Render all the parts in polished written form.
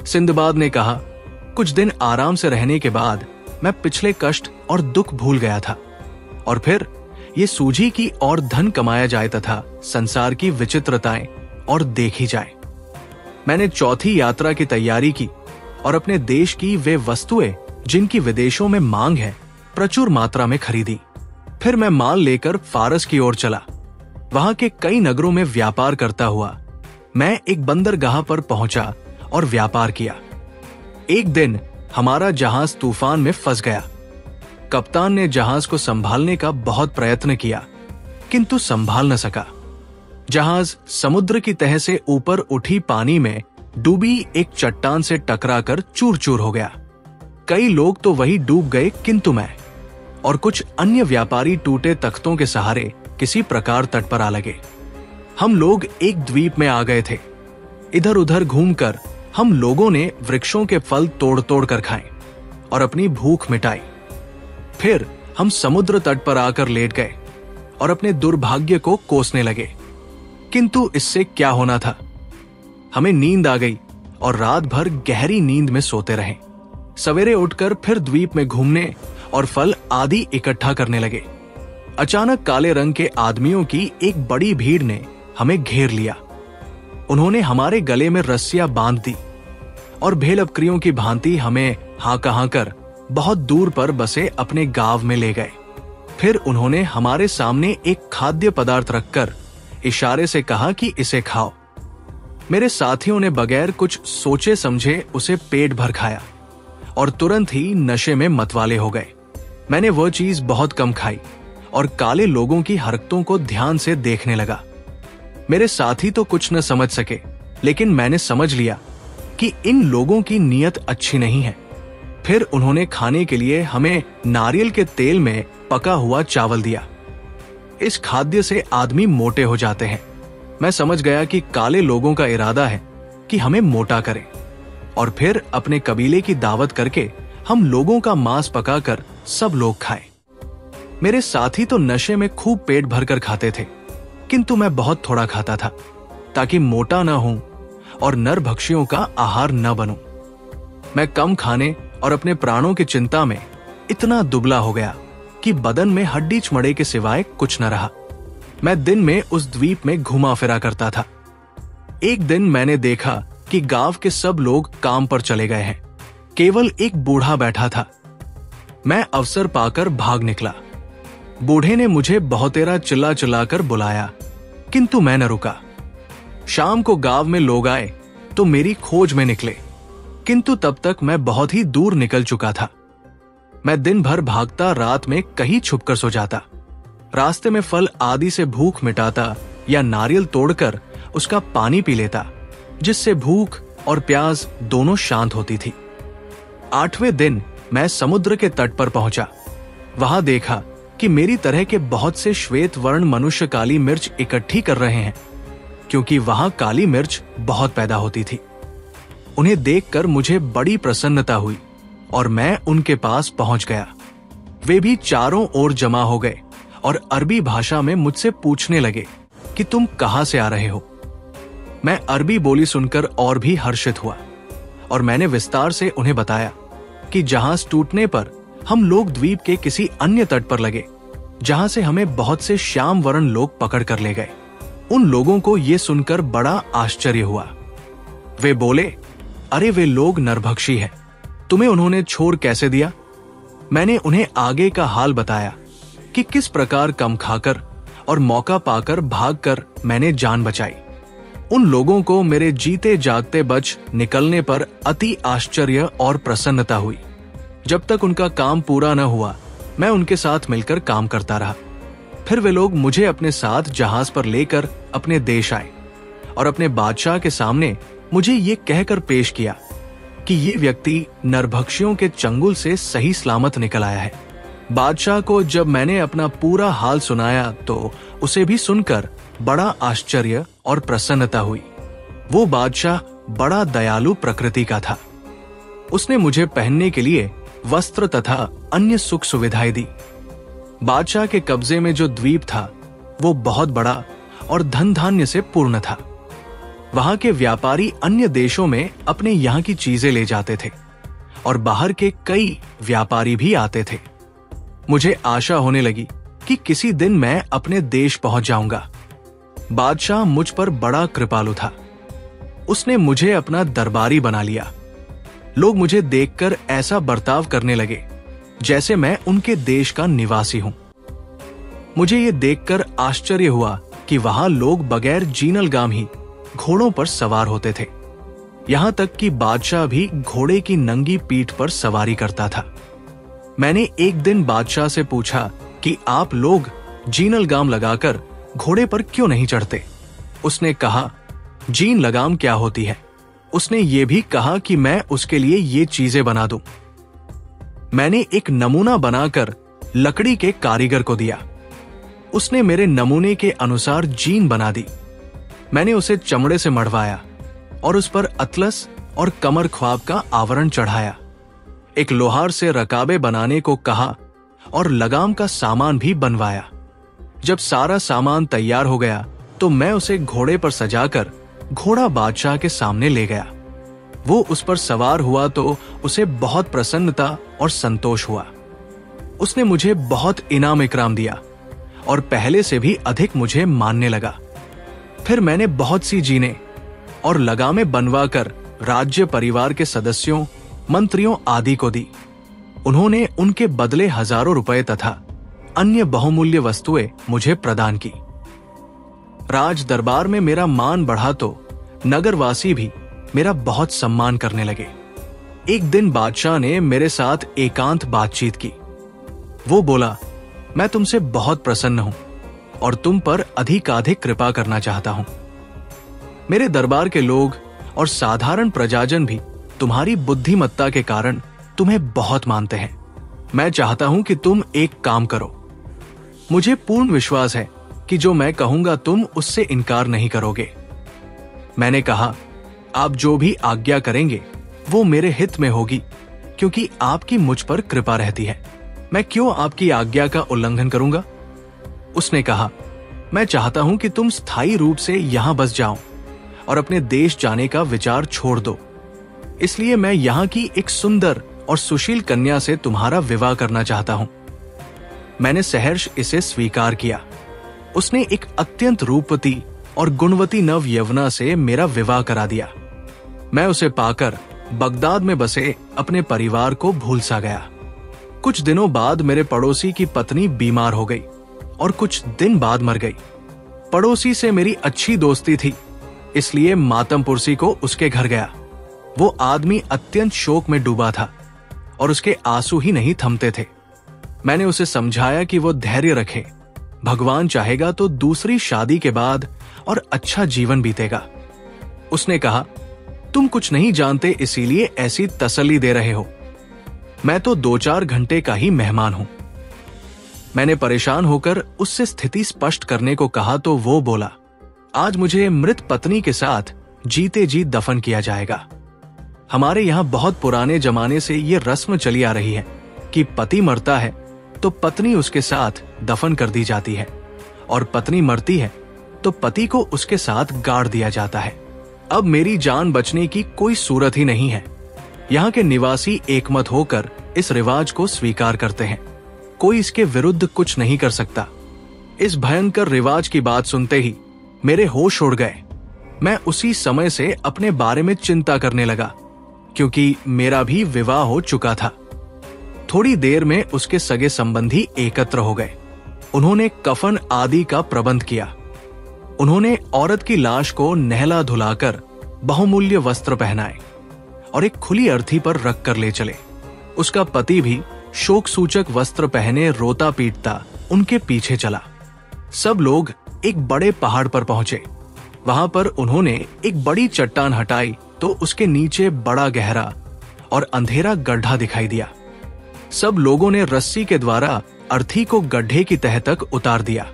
Sinbad ने कहा, कुछ दिन आराम से रहने के बाद मैं पिछले कष्ट और दुख भूल गया था, और फिर ये सूझी कि और धन कमाया जाए तथा संसार की विचित्रताएं और देखी जाए। मैंने चौथी यात्रा की तैयारी की और अपने देश की वे वस्तुएं जिनकी विदेशों में मांग है प्रचुर मात्रा में खरीदी। फिर मैं माल लेकर फारस की ओर चला। वहां के कई नगरों में व्यापार करता हुआ मैं एक बंदरगाह पर पहुंचा और व्यापार किया। एक दिन हमारा जहाज तूफान में फंस गया। कप्तान ने जहाज को संभालने का बहुत प्रयत्न किया, किंतु संभाल न सका। जहाज समुद्र की तह से ऊपर उठी पानी में डूबी एक चट्टान से टकराकर चूर चूर हो गया। कई लोग तो वही डूब गए, किंतु मैं और कुछ अन्य व्यापारी टूटे तख्तों के सहारे किसी प्रकार तट पर आ लगे। हम लोग एक द्वीप में आ गए थे। इधर उधर घूमकर हम लोगों ने वृक्षों के फल तोड़ तोड़ कर खाए और अपनी भूख मिटाई। फिर हम समुद्र तट पर आकर लेट गए और अपने दुर्भाग्य को कोसने लगे, किंतु इससे क्या होना था। हमें नींद आ गई और रात भर गहरी नींद में सोते रहे। सवेरे उठकर फिर द्वीप में घूमने और फल आदि इकट्ठा करने लगे। अचानक काले रंग के आदमियों की एक बड़ी भीड़ ने हमें घेर लिया। उन्होंने हमारे गले में रस्सियां बांध दी और भेलअपक्रियों की भांति हमें हाँ कर बहुत दूर पर बसे अपने गांव में ले गए। फिर उन्होंने हमारे सामने एक खाद्य पदार्थ रखकर इशारे से कहा कि इसे खाओ। मेरे साथियों ने बगैर कुछ सोचे समझे उसे पेट भर खाया और तुरंत ही नशे में मतवाले हो गए। मैंने वह चीज बहुत कम खाई और काले लोगों की हरकतों को ध्यान से देखने लगा। मेरे साथी तो कुछ न समझ सके, लेकिन मैंने समझ लिया कि इन लोगों की नीयत अच्छी नहीं है। फिर उन्होंने खाने के लिए हमें नारियल के तेल में पका हुआ चावल दिया। इस खाद्य से आदमी मोटे हो जाते हैं। मैं समझ गया कि काले लोगों का इरादा है कि हमें मोटा करें, और फिर अपने कबीले की दावत करके हम लोगों का मांस पकाकर सब लोग खाए। मेरे साथी तो नशे में खूब पेट भरकर खाते थे, किंतु मैं बहुत थोड़ा खाता था ताकि मोटा न हूं और नरभक्षियों का आहार न बनूं। मैं कम खाने और अपने प्राणों की चिंता में इतना दुबला हो गया कि बदन में हड्डी चमड़े के सिवाय कुछ न रहा। मैं दिन में उस द्वीप में घुमा फिरा करता था। एक दिन मैंने देखा कि गांव के सब लोग काम पर चले गए हैं, केवल एक बूढ़ा बैठा था। मैं अवसर पाकर भाग निकला। बूढ़े ने मुझे बहुतेरा चिल्ला चिल्लाकर बुलाया, किंतु मैं न रुका। शाम को गांव में लोग आए तो मेरी खोज में निकले, किंतु तब तक मैं बहुत ही दूर निकल चुका था। मैं दिन भर भागता, रात में कहीं छुपकर सो जाता। रास्ते में फल आदि से भूख मिटाता या नारियल तोड़कर उसका पानी पी लेता, जिससे भूख और प्यास दोनों शांत होती थी। 8वें दिन मैं समुद्र के तट पर पहुंचा। वहां देखा कि मेरी तरह के बहुत से श्वेत वर्ण मनुष्य काली मिर्च इकट्ठी कर रहे हैं, क्योंकि वहां काली मिर्च बहुत पैदा होती थी। उन्हें देखकर मुझे बड़ी प्रसन्नता हुई और मैं उनके पास पहुंच गया। वे भी चारों ओर जमा हो गए और अरबी भाषा में मुझसे पूछने लगे कि तुम कहां से आ रहे हो। मैं अरबी बोली सुनकर और भी हर्षित हुआ और मैंने विस्तार से उन्हें बताया कि जहाज टूटने पर हम लोग द्वीप के किसी अन्य तट पर लगे, जहां से हमें बहुत से श्याम वर्ण लोग पकड़ कर ले गए। उन लोगों को यह सुनकर बड़ा आश्चर्य हुआ। वे बोले, अरे वे लोग नरभक्षी हैं, तुम्हें उन्होंने छोड़ कैसे दिया? मैंने उन्हें आगे का हाल बताया कि किस प्रकार कम खाकर और मौका पाकर भागकर मैंने जान बचाई। उन लोगों को मेरे जीते जागते बच निकलने पर अति आश्चर्य और प्रसन्नता हुई। जब तक उनका काम पूरा न हुआ, मैं उनके साथ मिलकर काम करता रहा। फिर वे लोग मुझे अपने साथ जहाज पर लेकर अपने देश आए और अपने बादशाह के सामने मुझे ये कहकर पेश किया कि ये व्यक्ति नरभक्षियों के चंगुल से सही सलामत निकल आया है। बादशाह को जब मैंने अपना पूरा हाल सुनाया तो उसे भी सुनकर बड़ा आश्चर्य और प्रसन्नता हुई। वो बादशाह बड़ा दयालु प्रकृति का था। उसने मुझे पहनने के लिए वस्त्र तथा अन्य सुख सुविधाएं दी। बादशाह के कब्जे में जो द्वीप था वो बहुत बड़ा और धन धान्य से पूर्ण था। वहां के व्यापारी अन्य देशों में अपने यहाँ की चीजें ले जाते थे और बाहर के कई व्यापारी भी आते थे। मुझे आशा होने लगी कि किसी दिन मैं अपने देश पहुंच जाऊंगा। बादशाह मुझ पर बड़ा कृपालु था। उसने मुझे अपना दरबारी बना लिया। लोग मुझे देखकर ऐसा बर्ताव करने लगे जैसे मैं उनके देश का निवासी हूं। मुझे ये देखकर आश्चर्य हुआ कि वहां लोग बगैर जीनलगाम ही घोड़ों पर सवार होते थे। यहां तक कि बादशाह भी घोड़े की नंगी पीठ पर सवारी करता था। मैंने एक दिन बादशाह से पूछा कि आप लोग जीनलगाम लगाकर घोड़े पर क्यों नहीं चढ़ते? उसने कहा, जीन लगाम क्या होती है? उसने ये भी कहा कि मैं उसके लिए ये चीजें बना दूं। मैंने एक नमूना बनाकर लकड़ी के कारीगर को दिया। उसने मेरे नमूने के अनुसार जीन बना दी। मैंने उसे चमड़े से मढ़वाया और उस पर अतलस और कमर ख्वाब का आवरण चढ़ाया। एक लोहार से रकाबे बनाने को कहा और लगाम का सामान भी बनवाया। जब सारा सामान तैयार हो गया तो मैं उसे घोड़े पर सजाकर घोड़ा बादशाह के सामने ले गया। वो उस पर सवार हुआ तो उसे बहुत प्रसन्नता और संतोष हुआ। उसने मुझे बहुत इनाम इकराम दिया और पहले से भी अधिक मुझे मानने लगा। फिर मैंने बहुत सी जीनें और लगामें बनवाकर राज्य परिवार के सदस्यों, मंत्रियों आदि को दी। उन्होंने उनके बदले हजारों रुपए तथा अन्य बहुमूल्य वस्तुएं मुझे प्रदान की। राज दरबार में मेरा मान बढ़ा तो नगरवासी भी मेरा बहुत सम्मान करने लगे। एक दिन बादशाह ने मेरे साथ एकांत बातचीत की। वो बोला, मैं तुमसे बहुत प्रसन्न हूं और तुम पर अधिकाधिक कृपा करना चाहता हूं। मेरे दरबार के लोग और साधारण प्रजाजन भी तुम्हारी बुद्धिमत्ता के कारण तुम्हें बहुत मानते हैं। मैं चाहता हूं कि तुम एक काम करो। मुझे पूर्ण विश्वास है कि जो मैं कहूंगा तुम उससे इनकार नहीं करोगे। मैंने कहा, आप जो भी आज्ञा करेंगे वो मेरे हित में होगी, क्योंकि आपकी मुझ पर कृपा रहती है। मैं क्यों आपकी आज्ञा का उल्लंघन करूंगा? उसने कहा, मैं चाहता हूं कि तुम स्थायी रूप से यहां बस जाओ और अपने देश जाने का विचार छोड़ दो। इसलिए मैं यहां की एक सुंदर और सुशील कन्या से तुम्हारा विवाह करना चाहता हूं। मैंने सहर्ष इसे स्वीकार किया। उसने एक अत्यंत रूपवती और गुणवती नव यवना से मेरा विवाह करा दिया। मैं उसे पाकर बगदाद में बसे अपने परिवार को भूल सा गया। कुछ दिनों बाद मेरे पड़ोसी की पत्नी बीमार हो गई और कुछ दिन बाद मर गई। पड़ोसी से मेरी अच्छी दोस्ती थी, इसलिए मातमपुरसी को उसके घर गया। वो आदमी अत्यंत शोक में डूबा था और उसके आंसू ही नहीं थमते थे। मैंने उसे समझाया कि वो धैर्य रखे। भगवान चाहेगा तो दूसरी शादी के बाद और अच्छा जीवन बीतेगा। उसने कहा, तुम कुछ नहीं जानते इसीलिए ऐसी तसल्ली दे रहे हो। मैं तो 2-4 घंटे का ही मेहमान हूं। मैंने परेशान होकर उससे स्थिति स्पष्ट करने को कहा तो वो बोला, आज मुझे मृत पत्नी के साथ जीते जी दफन किया जाएगा। हमारे यहां बहुत पुराने जमाने से ये रस्म चली आ रही है कि पति मरता है तो पत्नी उसके साथ दफन कर दी जाती है और पत्नी मरती है तो पति को उसके साथ गाड़ दिया जाता है। अब मेरी जान बचने की कोई सूरत ही नहीं है। यहाँ के निवासी एकमत होकर इस रिवाज को स्वीकार करते हैं। कोई इसके विरुद्ध कुछ नहीं कर सकता। इस भयंकर रिवाज की बात सुनते ही मेरे होश उड़ गए। मैं उसी समय से अपने बारे में चिंता करने लगा, क्योंकि मेरा भी विवाह हो चुका था। थोड़ी देर में उसके सगे संबंधी एकत्र हो गए। उन्होंने कफन आदि का प्रबंध किया। उन्होंने औरत की लाश को नहला धुलाकर बहुमूल्य वस्त्र पहनाए और एक खुली अर्थी पर रख कर ले चले। उसका पति भी शोक सूचक वस्त्र पहने रोता पीटता उनके पीछे चला। सब लोग एक बड़े पहाड़ पर पहुंचे। वहां पर उन्होंने एक बड़ी चट्टान हटाई तो उसके नीचे बड़ा गहरा और अंधेरा गड्ढा दिखाई दिया। सब लोगों ने रस्सी के द्वारा अर्थी को गड्ढे की तह तक उतार दिया।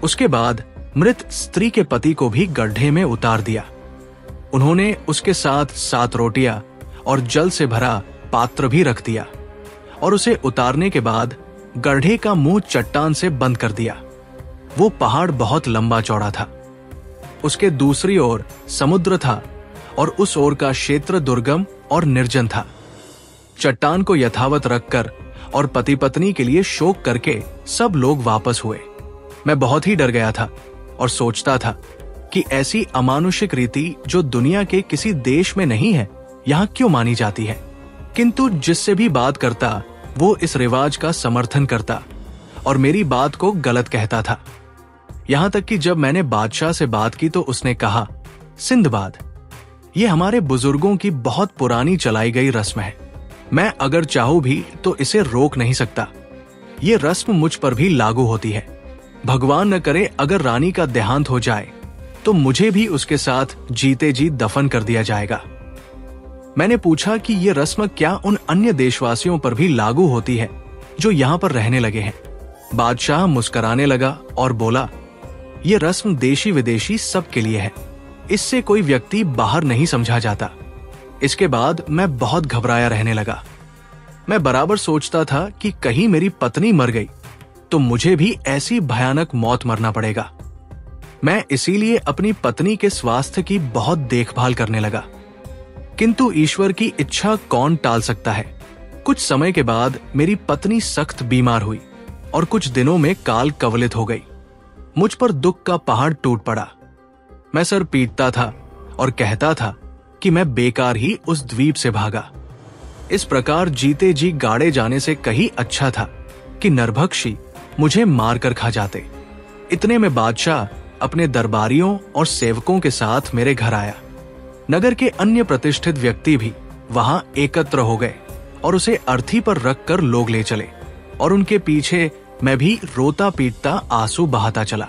उसके बाद मृत स्त्री के पति को भी गड्ढे में उतार दिया। उन्होंने उसके साथ 7 रोटियां और जल से भरा पात्र भी रख दिया और उसे उतारने के बाद गड्ढे का मुंह चट्टान से बंद कर दिया। वो पहाड़ बहुत लंबा चौड़ा था। उसके दूसरी ओर समुद्र था और उस ओर का क्षेत्र दुर्गम और निर्जन था। चट्टान को यथावत रखकर और पति पत्नी के लिए शोक करके सब लोग वापस हुए। मैं बहुत ही डर गया था और सोचता था कि ऐसी अमानुषिक रीति जो दुनिया के किसी देश में नहीं है, यहाँ क्यों मानी जाती है। किंतु जिससे भी बात करता वो इस रिवाज का समर्थन करता और मेरी बात को गलत कहता था। यहां तक कि जब मैंने बादशाह से बात की तो उसने कहा, सिंदबाद, ये हमारे बुजुर्गों की बहुत पुरानी चलाई गई रस्म है। मैं अगर चाहूं भी तो इसे रोक नहीं सकता। ये रस्म मुझ पर भी लागू होती है। भगवान न करे अगर रानी का देहांत हो जाए तो मुझे भी उसके साथ जीते जी दफन कर दिया जाएगा। मैंने पूछा कि ये रस्म क्या उन अन्य देशवासियों पर भी लागू होती है जो यहाँ पर रहने लगे हैं। बादशाह मुस्कुराने लगा और बोला, ये रस्म देशी विदेशी सबके लिए है। इससे कोई व्यक्ति बाहर नहीं समझा जाता। इसके बाद मैं बहुत घबराया रहने लगा। मैं बराबर सोचता था कि कहीं मेरी पत्नी मर गई तो मुझे भी ऐसी भयानक मौत मरना पड़ेगा। मैं इसीलिए अपनी पत्नी के स्वास्थ्य की बहुत देखभाल करने लगा। किंतु ईश्वर की इच्छा कौन टाल सकता है। कुछ समय के बाद मेरी पत्नी सख्त बीमार हुई और कुछ दिनों में काल कवलित हो गई। मुझ पर दुख का पहाड़ टूट पड़ा। मैं सर पीटता था और कहता था कि मैं बेकार ही उस द्वीप से भागा। इस प्रकार जीते जी गाड़े जाने से कहीं अच्छा था कि नरभक्षी मुझे मारकर खा जाते। इतने में बादशाह अपने दरबारियों और सेवकों के साथ मेरे घर आया। नगर के अन्य प्रतिष्ठित व्यक्ति भी वहां एकत्र हो गए और उसे अर्थी पर रखकर लोग ले चले और उनके पीछे मैं भी रोता पीटता आंसू बहाता चला।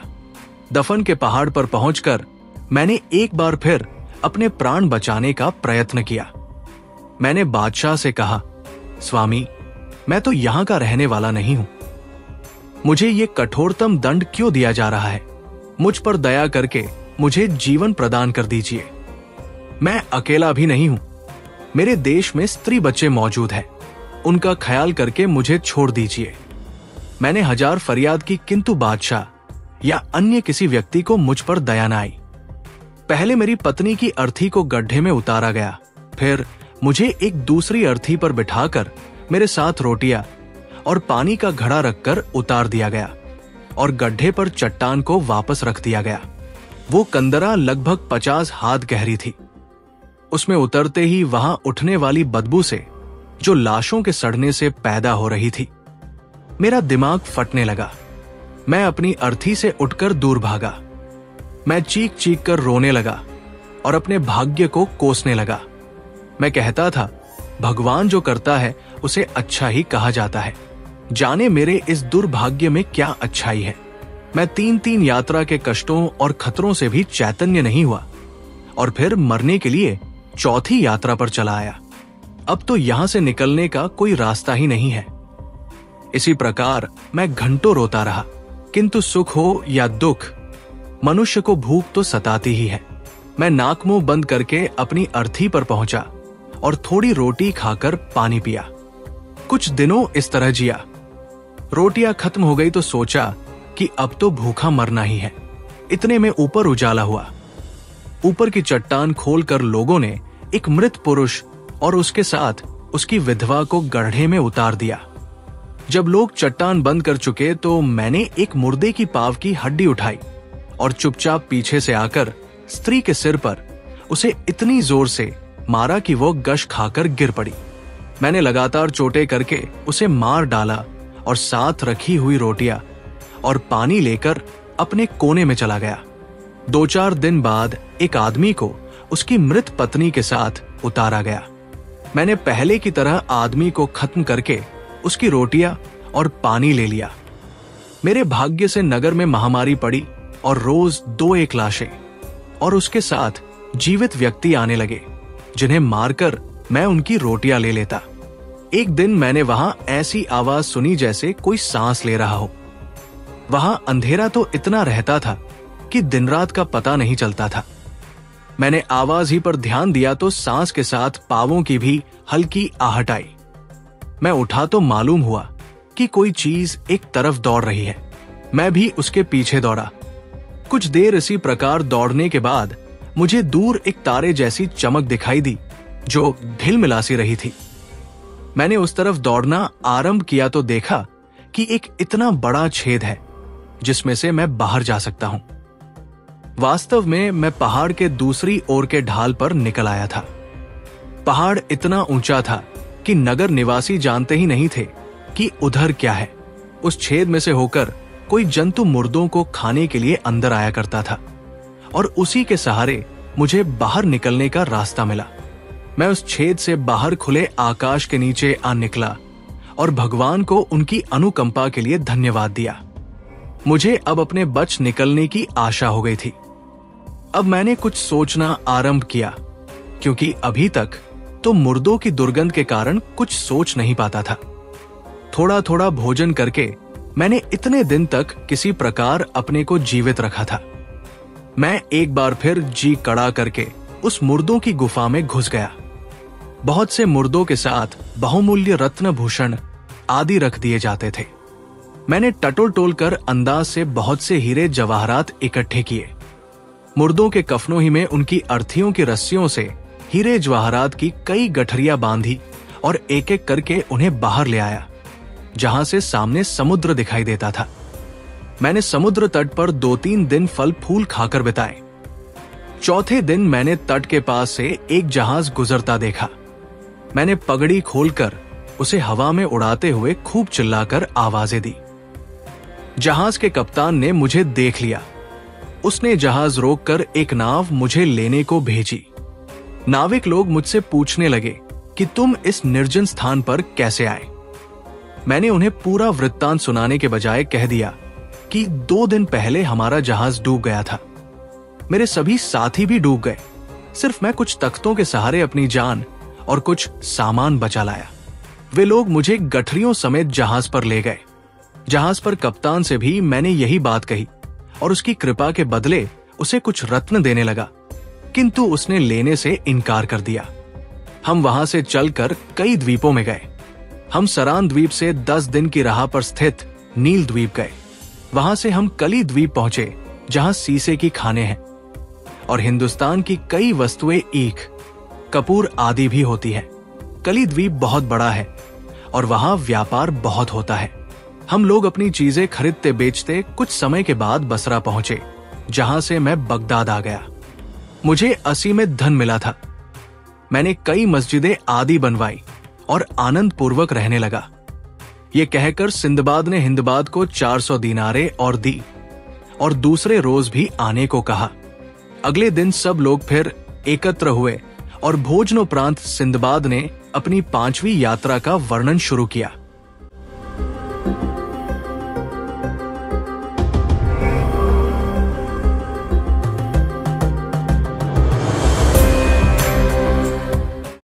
दफन के पहाड़ पर पहुंचकर मैंने एक बार फिर अपने प्राण बचाने का प्रयत्न किया। मैंने बादशाह से कहा, स्वामी, मैं तो यहाँ का रहने वाला नहीं हूं। मुझे ये कठोरतम दंड क्यों दिया जा रहा है? मुझ पर दया करके मुझे जीवन प्रदान कर दीजिए। मैं अकेला भी नहीं हूं। मेरे देश में स्त्री बच्चे मौजूद हैं। उनका ख्याल करके मुझे छोड़ दीजिए। मैंने हजार फरियाद की किंतु बादशाह या अन्य किसी व्यक्ति को मुझ पर दया न आई। पहले मेरी पत्नी की अर्थी को गड्ढे में उतारा गया, फिर मुझे एक दूसरी अर्थी पर बिठाकर मेरे साथ रोटियां और पानी का घड़ा रखकर उतार दिया गया और गड्ढे पर चट्टान को वापस रख दिया गया। वो कंदरा लगभग 50 हाथ गहरी थी। उसमें उतरते ही वहां उठने वाली बदबू से, जो लाशों के सड़ने से पैदा हो रही थी, मेरा दिमाग फटने लगा। मैं अपनी अर्थी से उठकर दूर भागा। मैं चीख चीख कर रोने लगा और अपने भाग्य को कोसने लगा। मैं कहता था, भगवान जो करता है उसे अच्छा ही कहा जाता है। जाने मेरे इस दुर्भाग्य में क्या अच्छाई है। मैं 3-3 यात्रा के कष्टों और खतरों से भी चैतन्य नहीं हुआ और फिर मरने के लिए चौथी यात्रा पर चला आया। अब तो यहां से निकलने का कोई रास्ता ही नहीं है। इसी प्रकार मैं घंटों रोता रहा, किंतु सुख हो या दुख, मनुष्य को भूख तो सताती ही है। मैं नाक मुंह बंद करके अपनी अर्थी पर पहुंचा और थोड़ी रोटी खाकर पानी पिया। कुछ दिनों इस तरह जिया। रोटियां खत्म हो गई तो सोचा कि अब तो भूखा मरना ही है। इतने में ऊपर उजाला हुआ। ऊपर की चट्टान खोलकर लोगों ने एक मृत पुरुष और उसके साथ उसकी विधवा को गड्ढे में उतार दिया। जब लोग चट्टान बंद कर चुके तो मैंने एक मुर्दे की पाव की हड्डी उठाई और चुपचाप पीछे से आकर स्त्री के सिर पर उसे इतनी जोर से मारा कि वो गश खाकर गिर पड़ी। मैंने लगातार चोटें करके उसे मार डाला और साथ रखी हुई रोटियां और पानी लेकर अपने कोने में चला गया। 2-4 दिन बाद एक आदमी को उसकी मृत पत्नी के साथ उतारा गया। मैंने पहले की तरह आदमी को खत्म करके उसकी रोटियां और पानी ले लिया। मेरे भाग्य से नगर में महामारी पड़ी और रोज 2-1 लाशें और उसके साथ जीवित व्यक्ति आने लगे, जिन्हें मारकर मैं उनकी रोटियां ले लेता। एक दिन मैंने वहां ऐसी आवाज सुनी जैसे कोई सांस ले रहा हो। वहां अंधेरा तो इतना रहता था कि दिन रात का पता नहीं चलता था। मैंने आवाज ही पर ध्यान दिया तो सांस के साथ पांवों की भी हल्की आहट आई। मैं उठा तो मालूम हुआ कि कोई चीज एक तरफ दौड़ रही है। मैं भी उसके पीछे दौड़ा। कुछ देर इसी प्रकार दौड़ने के बाद मुझे दूर एक तारे जैसी चमक दिखाई दी जो ढिलमिलासी रही थी। मैंने उस तरफ दौड़ना आरंभ किया तो देखा कि एक इतना बड़ा छेद है जिसमें से मैं बाहर जा सकता हूं। वास्तव में मैं पहाड़ के दूसरी ओर के ढाल पर निकल आया था। पहाड़ इतना ऊंचा था कि नगर निवासी जानते ही नहीं थे कि उधर क्या है। उस छेद में से होकर कोई जंतु मुर्दों को खाने के लिए अंदर आया करता था और उसी के सहारे मुझे बाहर निकलने का रास्ता मिला। मैं उस छेद से बाहर खुले आकाश के नीचे आ निकला और भगवान को उनकी अनुकंपा के लिए धन्यवाद दिया। मुझे अब अपने बच निकलने की आशा हो गई थी। अब मैंने कुछ सोचना आरंभ किया, क्योंकि अभी तक तो मुर्दों की दुर्गंध के कारण कुछ सोच नहीं पाता था। थोड़ा थोड़ा भोजन करके मैंने इतने दिन तक किसी प्रकार अपने को जीवित रखा था। मैं एक बार फिर जी कड़ा करके उस मुर्दों की गुफा में घुस गया। बहुत से मुर्दों के साथ बहुमूल्य रत्न भूषण आदि रख दिए जाते थे। मैंने टटोल टोल कर अंदाज से बहुत से हीरे जवाहरात इकट्ठे किए। मुर्दों के कफनों ही में उनकी अर्थियों की रस्सियों से हीरे जवाहरात की कई गठरियां बांधी और एक एक करके उन्हें बाहर ले आया, जहां से सामने समुद्र दिखाई देता था। मैंने समुद्र तट पर 2-3 दिन फल फूल खाकर बिताए। चौथे दिन मैंने तट के पास से एक जहाज गुजरता देखा। मैंने पगड़ी खोलकर उसे हवा में उड़ाते हुए खूब चिल्लाकर आवाजें दी। जहाज के कप्तान ने मुझे देख लिया। उसने जहाज रोककर एक नाव मुझे लेने को भेजी। नाविक लोग मुझसे पूछने लगे कि तुम इस निर्जन स्थान पर कैसे आए। मैंने उन्हें पूरा वृत्तांत सुनाने के बजाय कह दिया कि 2 दिन पहले हमारा जहाज डूब गया था। मेरे सभी साथी भी डूब गए। सिर्फ मैं कुछ तख्तों के सहारे अपनी जान और कुछ सामान बचा लाया। वे लोग मुझे गठरियों समेत जहाज पर ले गए। जहाज पर कप्तान से भी मैंने यही बात कही और उसकी कृपा के बदले उसे कुछ रत्न देने लगा, किंतु उसने लेने से इनकार कर दिया। हम वहां से चलकर कई द्वीपों में गए। हम सरान द्वीप से 10 दिन की राह पर स्थित नील द्वीप गए। वहां से हम कली द्वीप पहुंचे, जहां सीसे की खाने हैं और हिंदुस्तान की कई वस्तुएं ईख, कपूर आदि भी होती है। कली द्वीप बहुत बड़ा है और वहां व्यापार बहुत होता है। हम लोग अपनी चीजें खरीदते बेचते कुछ समय के बाद बसरा पहुंचे, जहां से मैं बगदाद आ गया। मुझे असीमित धन मिला था। मैंने कई मस्जिदें आदि बनवाई और आनंद पूर्वक रहने लगा। ये कहकर सिंदबाद ने हिंदबाद को 400 दीनारे और दी और दूसरे रोज भी आने को कहा। अगले दिन सब लोग फिर एकत्र हुए और भोजनोपरांत सिंदबाद ने अपनी 5वीं यात्रा का वर्णन शुरू किया।